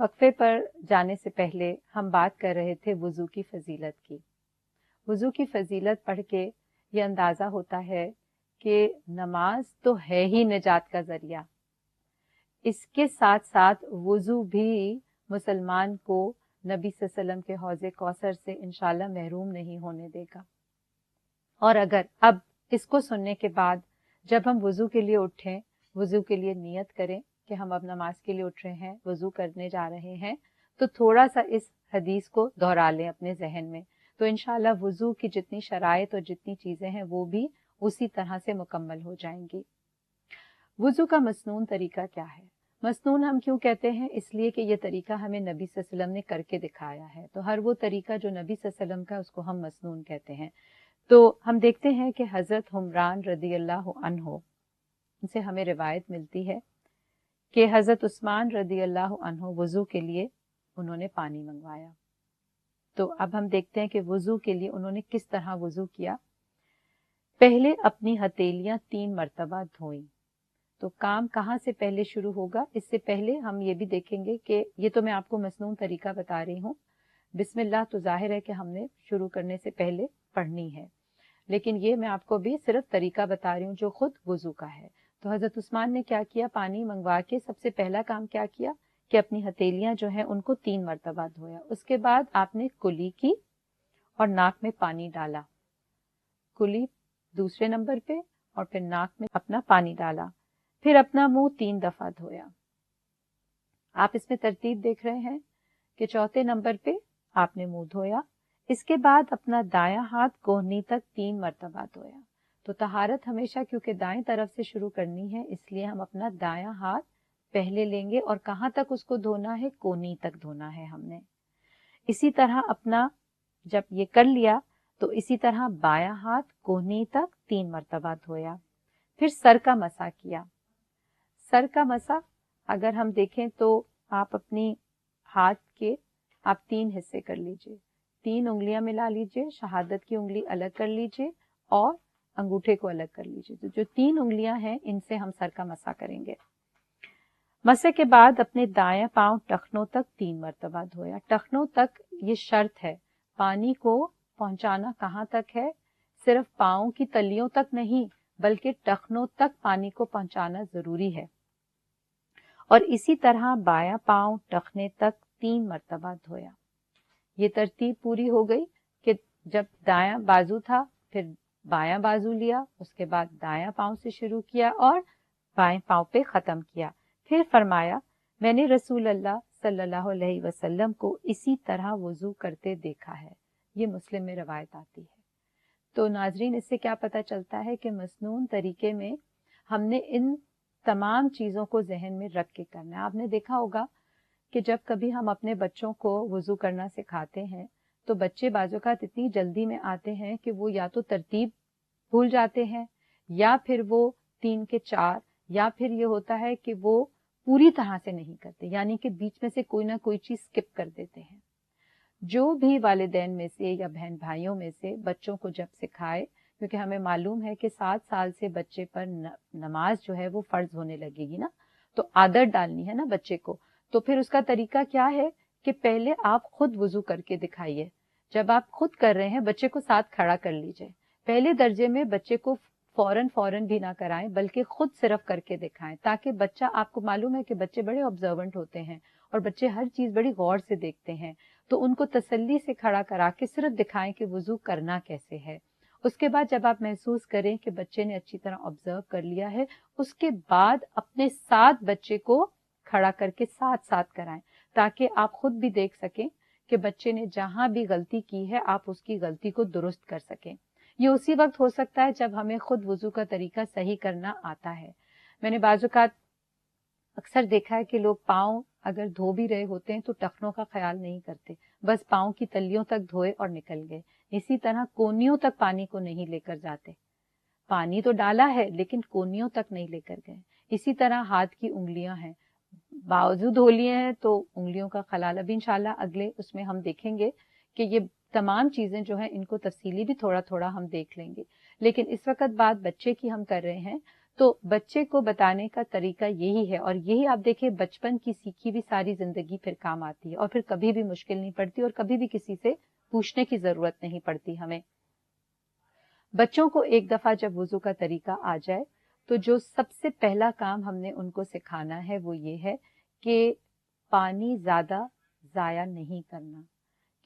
वक्फे पर जाने से पहले हम बात कर रहे थे वुज़ू की फजीलत की। वुज़ू की फजीलत पढ़ के ये अंदाज़ा होता है कि नमाज तो है ही निजात का ज़रिया, इसके साथ साथ वुज़ू भी मुसलमान को नबी सल्लल्लाहु अलैहि वसल्लम के हौज़े कौसर से इंशाल्लाह महरूम नहीं होने देगा। और अगर अब इसको सुनने के बाद जब हम वुज़ू के लिए उठें, वुज़ू के लिए नियत करें कि हम अब नमाज के लिए उठ रहे हैं, वुज़ू करने जा रहे हैं, तो थोड़ा सा इस हदीस को दोहरा लें अपने जहन में, तो इंशाल्लाह वुज़ू की जितनी शराइत और जितनी चीज़ें हैं वो भी उसी तरह से मुकम्मल हो जाएंगी। वुज़ू का मसनून तरीका क्या है? मसनून हम क्यों कहते हैं? इसलिए कि ये तरीका हमें नबी सल्लल्लाहु अलैहि वसल्लम ने करके दिखाया है, तो हर वो तरीका जो नबी सल्लल्लाहु अलैहि वसल्लम का उसको हम मसनून कहते हैं। तो हम देखते हैं कि हज़रत हुमरान रज़ियल्लाहु अन्हु उनसे हमें रिवायत मिलती है कि हज़रत उस्मान रज़ियल्लाहु अन्हु वुज़ू के लिए उन्होंने पानी मंगवाया। तो अब हम देखते हैं कि वुज़ू के लिए उन्होंने किस तरह वुज़ू किया। पहले अपनी हथेलियां 3 मरतबा धोई। तो काम कहाँ से पहले शुरू होगा? इससे पहले हम ये भी देखेंगे कि ये तो मैं आपको मसनून तरीका बता रही हूँ, बिस्मिल्लाह तो जाहिर है कि हमने शुरू करने से पहले पढ़नी है, लेकिन ये मैं आपको भी सिर्फ तरीका बता रही हूँ जो खुद वुज़ू का है। तो हज़रत उस्मान ने क्या किया, पानी मंगवा के सबसे पहला काम क्या किया कि अपनी हथेलियां जो हैं उनको 3 मरतबा धोया। उसके बाद आपने कुली की और नाक में पानी डाला, कुली दूसरे नंबर पे और फिर नाक में अपना पानी डाला, फिर अपना मुंह 3 दफा धोया। आप इसमें तरतीब देख रहे हैं कि चौथे नंबर पे आपने मुंह धोया। इसके बाद अपना दायां हाथ कोहनी तक 3 मरतबा धोया। तो तहारत हमेशा क्योंकि दाएं तरफ से शुरू करनी है, इसलिए हम अपना दायां हाथ पहले लेंगे और कहां तक उसको धोना है? कोहनी तक धोना है हमने। इसी तरह अपना जब ये कर लिया तो इसी तरह बायां हाथ कोहनी तक 3 मरतबा धोया। फिर सर का मसा किया। सर का मसा अगर हम देखें तो आप अपनी हाथ के आप 3 हिस्से कर लीजिए, 3 उंगलियां मिला लीजिए, शहादत की उंगली अलग कर लीजिए और अंगूठे को अलग कर लीजिए। तो जो 3 उंगलियां हैं इनसे हम सर का मसा करेंगे। मसे के बाद अपने दायां पांव टखनों तक 3 मरतबा धोया। टखनों तक ये शर्त है, पानी को पहुंचाना कहां तक है? सिर्फ पांव की तलियों तक नहीं बल्कि टखनों तक पानी को पहुंचाना जरूरी है। और इसी तरह बायां पांव टखने तक 3 मरतबा धोया। ये तरतीब पूरी हो गई कि जब दायां बाजू था फिर बायां बाजू लिया, उसके बाद दायां पांव से शुरू किया और बाएं पांव पे खत्म किया। फिर फरमाया, मैंने रसूल अल्लाह सल्लल्लाहु अलैहि वसल्लम को इसी तरह वुजू करते देखा है। ये मुस्लिम में रवायत आती है। तो नाजरीन, इससे क्या पता चलता है कि मसनून तरीके में हमने इन तमाम चीजों को जहन में रख के करना है। आपने देखा होगा कि जब कभी हम अपने बच्चों को वुजू करना सिखाते हैं तो बच्चे बाज़ौक़ात इतनी जल्दी में आते हैं कि वो या तो तरतीब भूल जाते हैं या फिर वो 3 के 4 या फिर ये होता है कि वो पूरी तरह से नहीं करते, यानी कि बीच में से कोई ना कोई चीज स्किप कर देते हैं। जो भी वालिदैन में से या बहन भाइयों में से बच्चों को जब सिखाए, क्योंकि हमें मालूम है कि 7 साल से बच्चे पर नमाज जो है वो फर्ज होने लगेगी ना, तो आदत डालनी है ना बच्चे को। तो फिर उसका तरीका क्या है कि पहले आप खुद वुजू करके दिखाइए। जब आप खुद कर रहे हैं बच्चे को साथ खड़ा कर लीजिए। पहले दर्जे में बच्चे को फौरन भी ना कराएं बल्कि खुद सिर्फ करके दिखाएं, ताकि बच्चा, आपको मालूम है कि बच्चे बड़े ऑब्जर्वेंट होते हैं और बच्चे हर चीज बड़ी गौर से देखते हैं, तो उनको तसल्ली से खड़ा करा के सिर्फ दिखाएं कि वुजू करना कैसे है। उसके बाद जब आप महसूस करें कि बच्चे ने अच्छी तरह ऑब्जर्व कर लिया है, उसके बाद अपने साथ बच्चे को खड़ा करके साथ साथ कराएं, ताकि आप खुद भी देख सकें कि बच्चे ने जहां भी गलती की है आप उसकी गलती को दुरुस्त कर सकें। ये उसी वक्त हो सकता है जब हमें खुद वुजू का तरीका सही करना आता है। मैंने बाज़ौक़ात अक्सर देखा है कि लोग पाँव अगर धो भी रहे होते हैं तो टखनों का ख्याल नहीं करते, बस पाँव की तलियों तक धोए और निकल गए। इसी तरह कोनियों तक पानी को नहीं लेकर जाते, पानी तो डाला है लेकिन कोनियों तक नहीं लेकर गए। इसी तरह हाथ की उंगलियां हैं, बाजू धो लिए हैं तो उंगलियों का खलाल, अभी इंशाल्लाह अगले उसमें हम देखेंगे कि ये तमाम चीजें जो हैं इनको तफसीली भी थोड़ा थोड़ा हम देख लेंगे। लेकिन इस वक्त बात बच्चे की हम कर रहे हैं, तो बच्चे को बताने का तरीका यही है, और यही आप देखिए बचपन की सीखी भी सारी जिंदगी फिर काम आती है, और फिर कभी भी मुश्किल नहीं पड़ती, और कभी भी किसी से पूछने की जरूरत नहीं पड़ती हमें। बच्चों को एक दफा जब वुजू का तरीका आ जाए तो जो सबसे पहला काम हमने उनको सिखाना है वो ये है कि पानी ज्यादा जाया नहीं करना।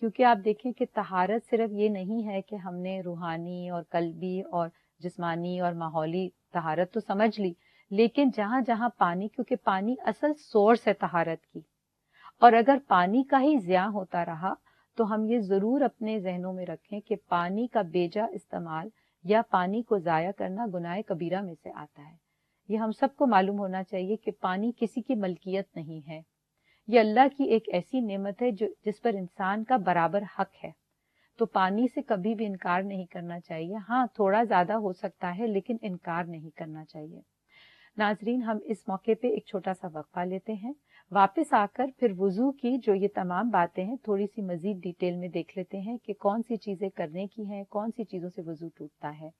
क्योंकि आप देखें कि तहारत सिर्फ ये नहीं है कि हमने रूहानी और कल्बी और जिस्मानी और माहौली तहारत तो समझ ली, लेकिन जहां जहां पानी, क्योंकि पानी असल सोर्स है तहारत की, और अगर पानी का ही ज़िया होता रहा तो हम ये जरूर अपने जहनों में रखें कि पानी का बेजा इस्तेमाल या पानी को जाया करना गुनाह कबीरा में से आता है। ये हम सबको मालूम होना चाहिए कि पानी किसी की मलकियत नहीं है, ये अल्लाह की एक ऐसी नेमत है जो जिस पर इंसान का बराबर हक है। तो पानी से कभी भी इनकार नहीं करना चाहिए। हाँ, थोड़ा ज्यादा हो सकता है लेकिन इनकार नहीं करना चाहिए। नाजरीन, हम इस मौके पे एक छोटा सा वक्फा लेते हैं, वापस आकर फिर वुजू की जो ये तमाम बातें हैं थोड़ी सी मजीद डिटेल में देख लेते हैं कि कौन सी चीजें करने की हैं, कौन सी चीजों से वुजू टूटता है।